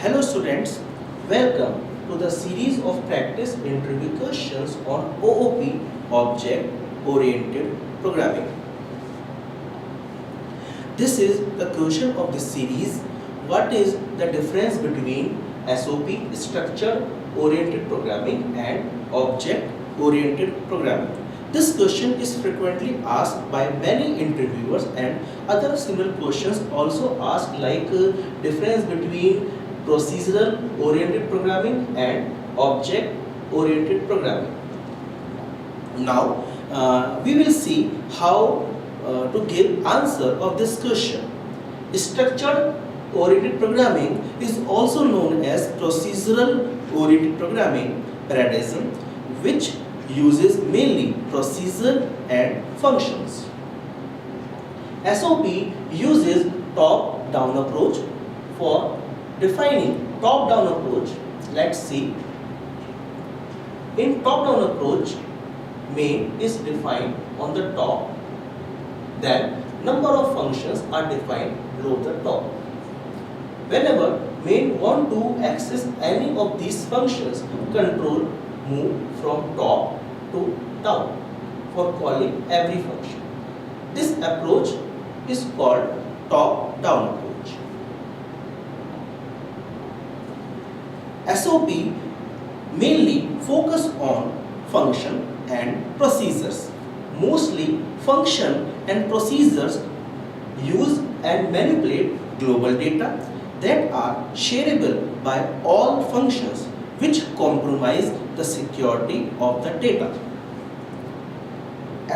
Hello students, welcome to the series of practice interview questions on OOP, Object Oriented Programming. This is the question of this series. What is the difference between SOP, Structure Oriented Programming, and Object Oriented Programming? This question is frequently asked by many interviewers, and other similar questions also asked like difference between procedural oriented programming and object oriented programming. Now we will see how to give answer of this question. Structured oriented programming is also known as procedural oriented programming paradigm, which uses mainly procedure and functions. SOP uses top-down approach for defining top-down approach. Let's see. In top-down approach, main is defined on the top, then number of functions are defined below the top. Whenever main want to access any of these functions, control move from top to down for calling every function. This approach is called top-down approach. SOP mainly focus on function and procedures. Mostly function and procedures use and manipulate global data that are shareable by all functions, which compromise the security of the data.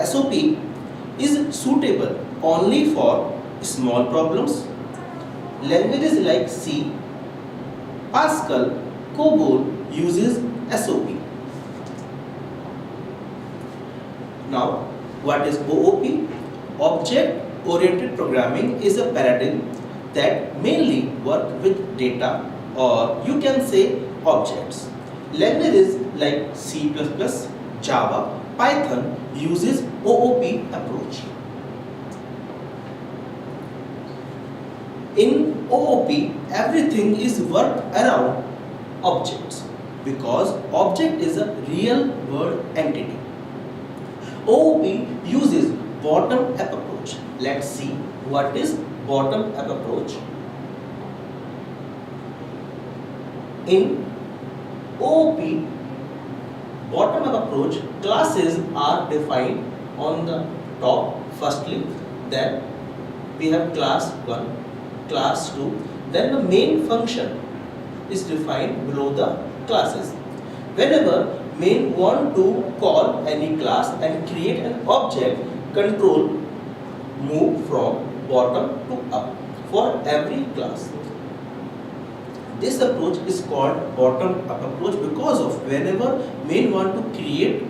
SOP is suitable only for small problems. Languages like C, Pascal, COBOL uses SOP. Now, what is OOP? Object-oriented programming is a paradigm that mainly work with data, or you can say objects. Languages like C++, Java, Python uses OOP approach. In OOP, everything is worked around objects because object is a real world entity. OOP uses bottom-up approach. Let's see what is bottom-up approach. In OOP, bottom-up approach, classes are defined on the top firstly, then we have class 1, class 2, then the main function is defined below the classes. Whenever main want to call any class and create an object, control move from bottom to up for every class. This approach is called bottom-up approach because of whenever main want to create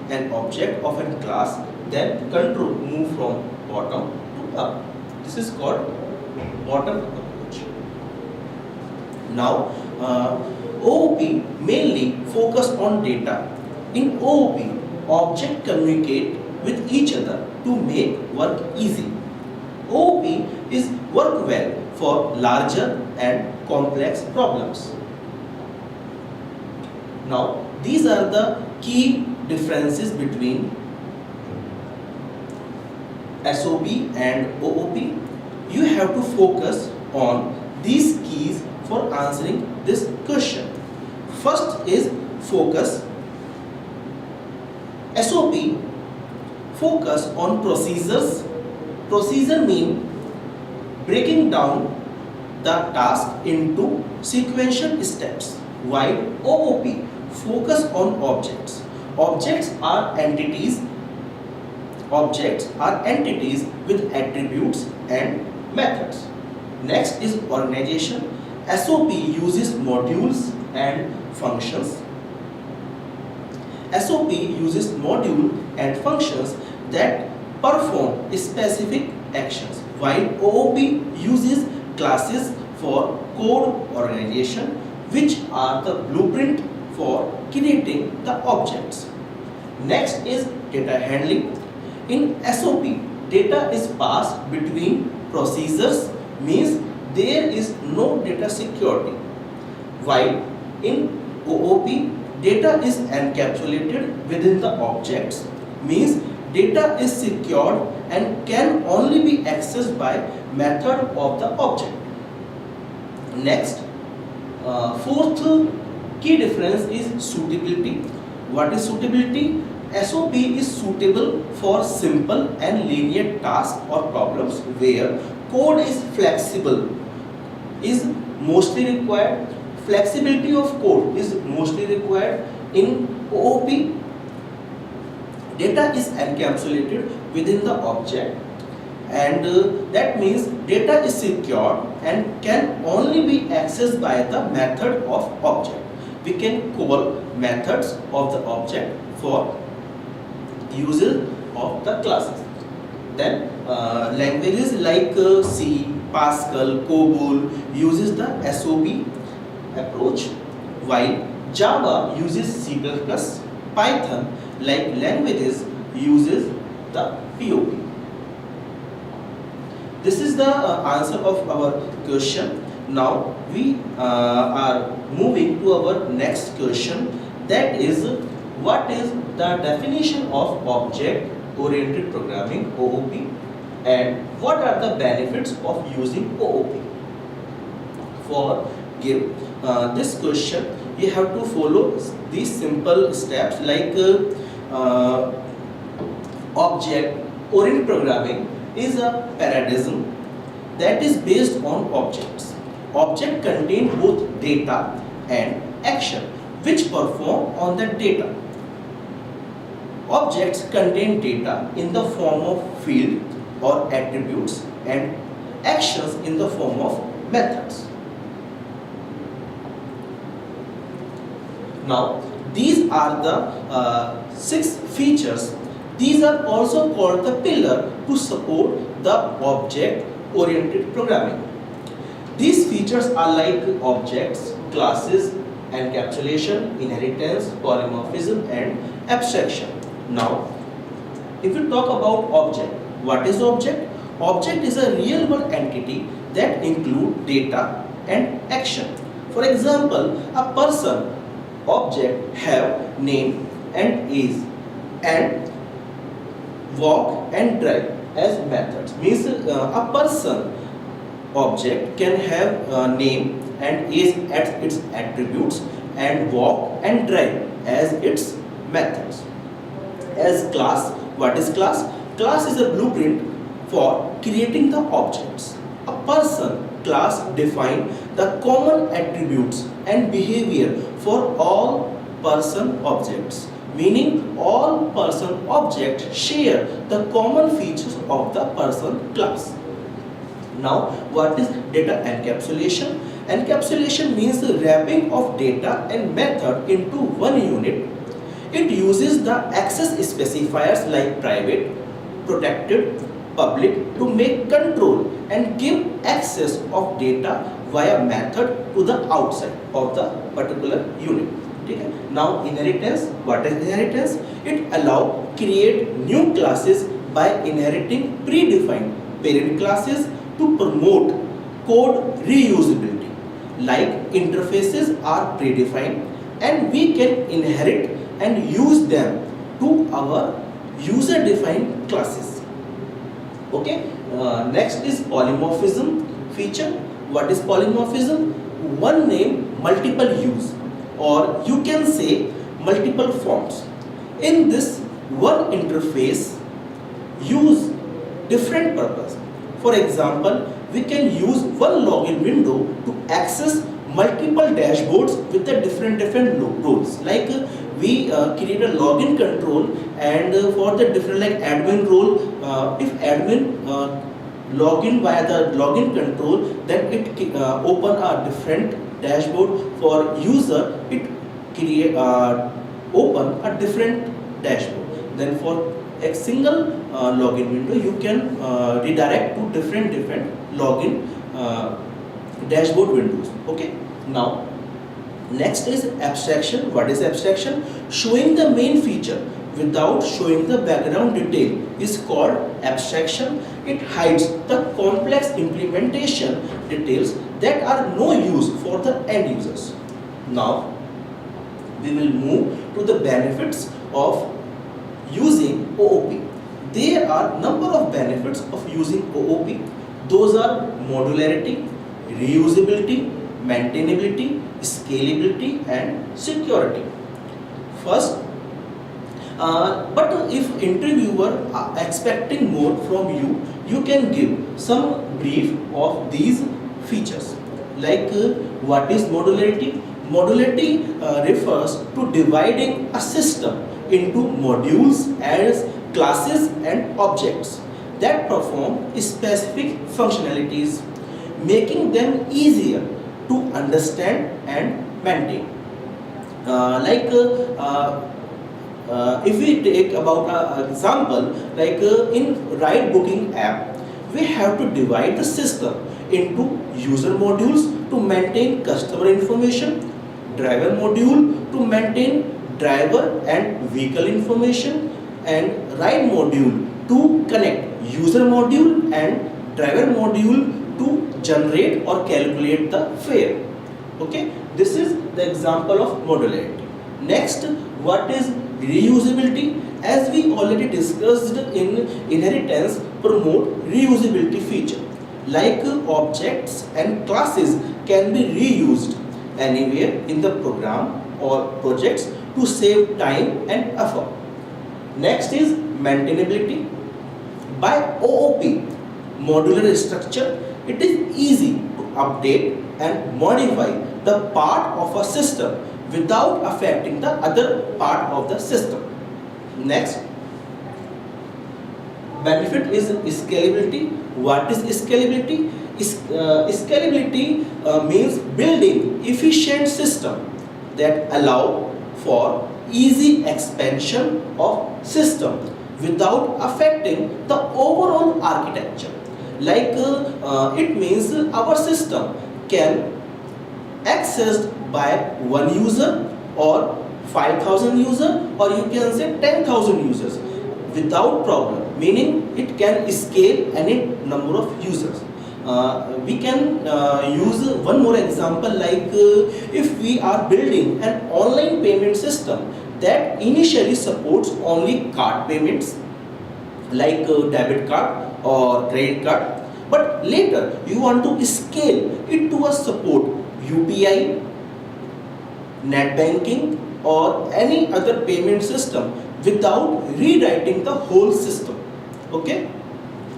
an object of a class, then control move from bottom to up. This is called bottom-up approach. Now, OOP mainly focus on data. In OOP, objects communicate with each other to make work easy. OOP is work well for larger and complex problems. Now, these are the key differences between SOP and OOP. You have to focus on these keys for answering this question. First is focus. SOP focus on procedures. Procedure means breaking down the task into sequential steps, while OOP focus on objects. Objects are entities with attributes and methods. Next is organization. SOP uses modules and functions. SOP uses module and functions that perform specific actions, while OOP uses classes for code organization, which are the blueprint for creating the objects. Next is data handling. In SOP, data is passed between procedures, means there is no data security. While in OOP, data is encapsulated within the objects, means data is secured and can only be accessed by method of the object. Next, fourth key difference is suitability. What is suitability? SOP is suitable for simple and linear tasks or problems where code is flexible is mostly required. Flexibility of code is mostly required. In OOP, data is encapsulated within the object, and that means data is secure and can only be accessed by the method of object. We can call methods of the object for uses of the classes. Then languages like C, Pascal, COBOL uses the SOP approach, while Java uses C++, Python like languages uses the POP. This is the answer of our question. Now we are moving to our next question, that is, what is the definition of object oriented programming, OOP, and what are the benefits of using OOP? For give this question, you have to follow these simple steps like object oriented programming is a paradigm that is based on objects. Object contain both data and action which perform on the data. Objects contain data in the form of field or attributes and actions in the form of methods. Now, these are the 6 features. These are also called the pillar to support the object-oriented programming. These features are like objects, classes, encapsulation, inheritance, polymorphism, and abstraction. Now, if we talk about object, what is object? Object is a real-world entity that include data and action. For example, a person object have name and age and walk and drive as methods. Means a person object can have name and age as its attributes and walk and drive as its methods. As class, what is class? Class is a blueprint for creating the objects. A person class define the common attributes and behavior for all person objects, meaning all person objects share the common features of the person class. Now, what is data encapsulation? Encapsulation means the wrapping of data and method into one unit. It uses the access specifiers like private, protected, public to make control and give access of data via method to the outside of the particular unit. Okay? Now, inheritance. What is inheritance? It allows create new classes by inheriting predefined parent classes to promote code reusability. Like interfaces are predefined and we can inherit and use them to our user defined classes. Okay. Next is polymorphism feature. What is polymorphism? One name, multiple use, or you can say multiple forms. In this one interface use different purpose. For example, we can use one login window to access multiple dashboards with the different roles. Like we create a login control, and for the different like admin role, if admin login via the login control, then it open a different dashboard. For user, it create open a different dashboard. Then for a single login window, you can redirect to different login dashboard windows. Okay. Now, next is abstraction. What is abstraction? Showing the main feature without showing the background detail is called abstraction. It hides the complex implementation details that are no use for the end users. Now, we will move to the benefits of using OOP. There are number of benefits of using OOP. Those are modularity, reusability, maintainability, scalability and security. First, but if interviewer are expecting more from you, you can give some brief of these features. Like what is modularity? Modularity refers to dividing a system into modules as classes and objects that perform specific functionalities, making them easier to understand and maintain. If we take about an example, in ride booking app, we have to divide the system into user modules to maintain customer information, driver module to maintain driver and vehicle information, and ride module to connect user module and driver module to generate or calculate the fare. Okay, this is the example of modularity. Next, what is reusability? As we already discussed in inheritance, promote reusability feature. Like objects and classes can be reused anywhere in the program or projects to save time and effort. Next is maintainability. By OOP, modular structure, it is easy to update and modify the part of a system without affecting the other part of the system. Next, benefit is scalability. What is scalability? Scalability means building efficient system that allow for easy expansion of system without affecting the overall architecture. It means our system can accessed by one user or 5,000 user, or you can say 10,000 users without problem, meaning it can scale any number of users. We can use one more example, if we are building an online payment system that initially supports only card payments like debit card or credit card, but later you want to scale it to a support UPI, net banking or any other payment system without rewriting the whole system. Okay.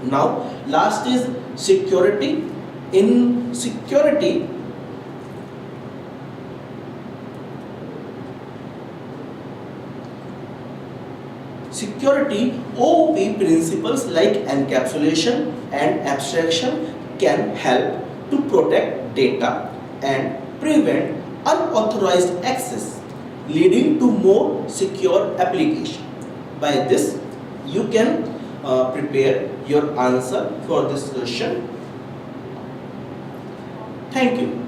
Now last is security. In security, OOP principles like encapsulation and abstraction can help to protect data and prevent unauthorized access, leading to more secure application. By this, you can prepare your answer for this question. Thank you.